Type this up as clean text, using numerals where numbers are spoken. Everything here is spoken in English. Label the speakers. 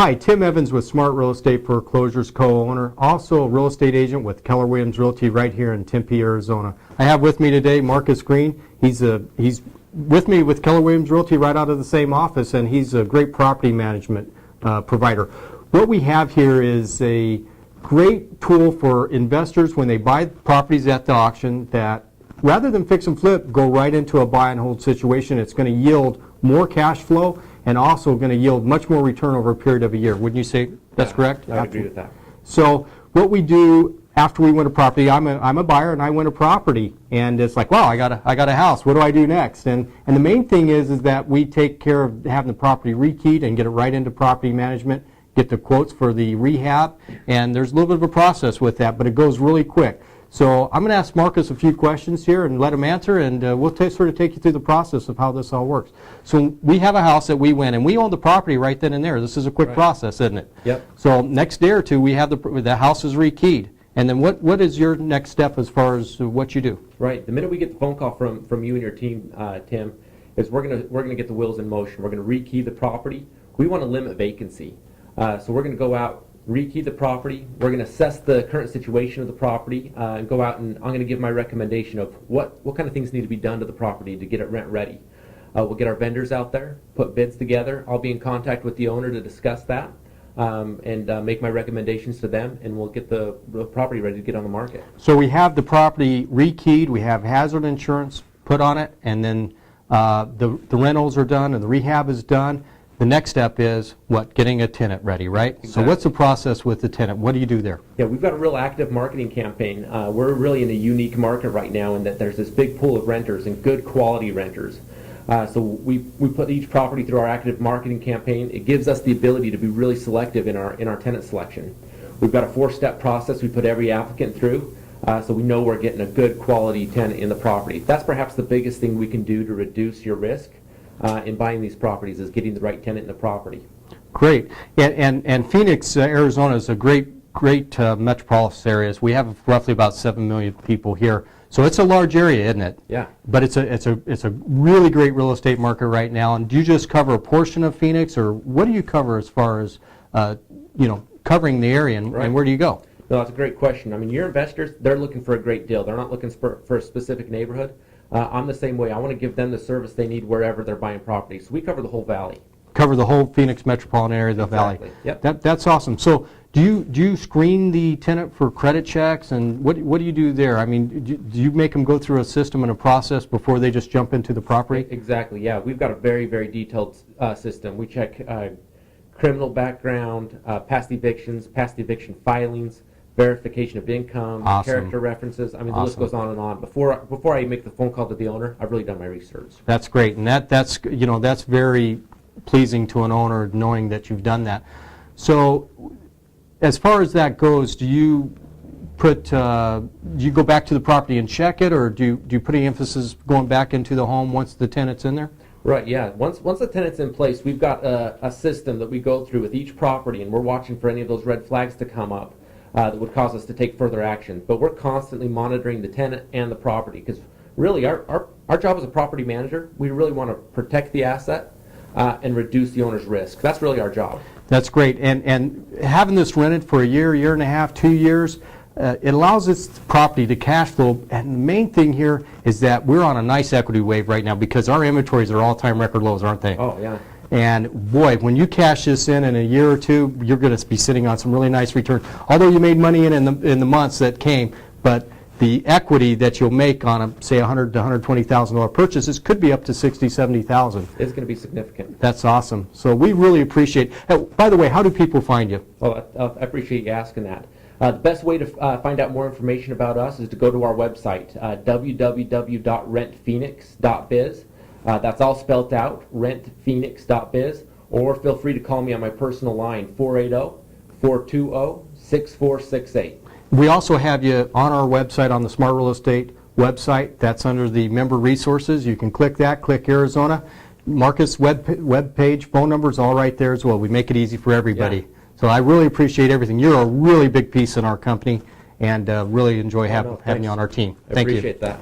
Speaker 1: Hi, Tim Evans with Smart Real Estate Foreclosures, co-owner, also a real estate agent with Keller Williams Realty right here in Tempe, Arizona. I have with me today Marcus Green. He's with me with Keller Williams Realty right out of the same office, and he's a great property management provider. What we have here is a great tool for investors when they buy properties at the auction that rather than fix and flip, go right into a buy and hold situation. It's going to yield more cash flow and also going to yield much more return over a period of a year. Wouldn't you say that's correct?
Speaker 2: I would agree with that.
Speaker 1: So what we do after we win a property, I'm a buyer and I win a property, and it's like, wow, I got a house. What do I do next? And the main thing is that we take care of having the property rekeyed and get it right into property management, get the quotes for the rehab, and there's a little bit of a process with that, but it goes really quick. So I'm going to ask Marcus a few questions here and let him answer, and we'll sort of take you through the process of how this all works. So we have a house that we win, and we own the property right then and there. This is a quick process, isn't it?
Speaker 2: Yep.
Speaker 1: So next day or two, we have the house is rekeyed. And then what is your next step as far as what you do?
Speaker 2: Right. The minute we get the phone call from you and your team, Tim, is we're gonna get the wheels in motion. We're gonna rekey the property. We want to limit vacancy, so we're gonna go out, rekey the property. We're going to assess the current situation of the property and go out, and I'm going to give my recommendation of what kind of things need to be done to the property to get it rent ready. We'll get our vendors out there, put bids together. I'll be in contact with the owner to discuss that and make my recommendations to them, and we'll get the property ready to get on the market.
Speaker 1: So we have the property rekeyed, we have hazard insurance put on it, and then the rentals are done and the rehab is done. The next step is, what, getting a tenant ready, right? Exactly. So what's the process with the tenant? What do you do there?
Speaker 2: Yeah, we've got a real active marketing campaign. We're really in a unique market right now in that there's this big pool of renters and good quality renters. So we put each property through our active marketing campaign. It gives us the ability to be really selective in our tenant selection. We've got a 4-step process we put every applicant through, so we know we're getting a good quality tenant in the property. That's perhaps the biggest thing we can do to reduce your risk in buying these properties, is getting the right tenant in the property.
Speaker 1: Great. And Phoenix, Arizona is a great metropolis area. We have roughly about 7 million people here. So it's a large area, isn't it?
Speaker 2: Yeah.
Speaker 1: But it's a really great real estate market right now. And do you just cover a portion of Phoenix, or what do you cover as far as covering the area, and where do you go?
Speaker 2: No, that's a great question. I mean, your investors, they're looking for a great deal. They're not looking for a specific neighborhood. I'm the same way. I want to give them the service they need wherever they're buying property. So we cover the whole valley.
Speaker 1: Cover the whole Phoenix metropolitan area, the valley.
Speaker 2: Yep.
Speaker 1: That's awesome. So do you screen the tenant for credit checks, and what do you do there? I mean, do you make them go through a system and a process before they just jump into the property?
Speaker 2: Exactly. Yeah, we've got a very, very detailed system. We check criminal background, past evictions, past eviction filings, verification of income, character references. I mean, the list goes on and on. Before I make the phone call to the owner, I've really done my research.
Speaker 1: That's great, and that's very pleasing to an owner, knowing that you've done that. So, as far as that goes, do you go back to the property and check it, or do you put any emphasis going back into the home once the tenant's in there?
Speaker 2: Right, yeah. Once the tenant's in place, we've got a system that we go through with each property, and we're watching for any of those red flags to come up that would cause us to take further action. But we're constantly monitoring the tenant and the property, because really our job as a property manager, we really want to protect the asset and reduce the owner's risk. That's really our job.
Speaker 1: That's great. And having this rented for a year and a half, 2 years, it allows this property to cash flow. And the main thing here is that we're on a nice equity wave right now, because our inventories are all-time record lows, aren't they?
Speaker 2: Oh, yeah.
Speaker 1: And boy, when you cash this in a year or two, you're going to be sitting on some really nice return. Although you made money in the months that came, but the equity that you'll make on a, say, $100,000 to $120,000 purchases could be up to $60,000, $70,000.
Speaker 2: It's going to be significant.
Speaker 1: That's awesome. So we really appreciate. By the way, how do people find you?
Speaker 2: Well, I appreciate you asking that. The best way to find out more information about us is to go to our website, www.rentphoenix.biz. That's all spelled out, rentphoenix.biz, or feel free to call me on my personal line, 480-420-6468.
Speaker 1: We also have you on our website, on the Smart Real Estate website. That's under the member resources. You can click that, click Arizona. Marcus' web page, phone number is all right there as well. We make it easy for everybody. Yeah. So I really appreciate everything. You're a really big piece in our company, and really enjoy having you on our team.
Speaker 2: Thank you. I appreciate that.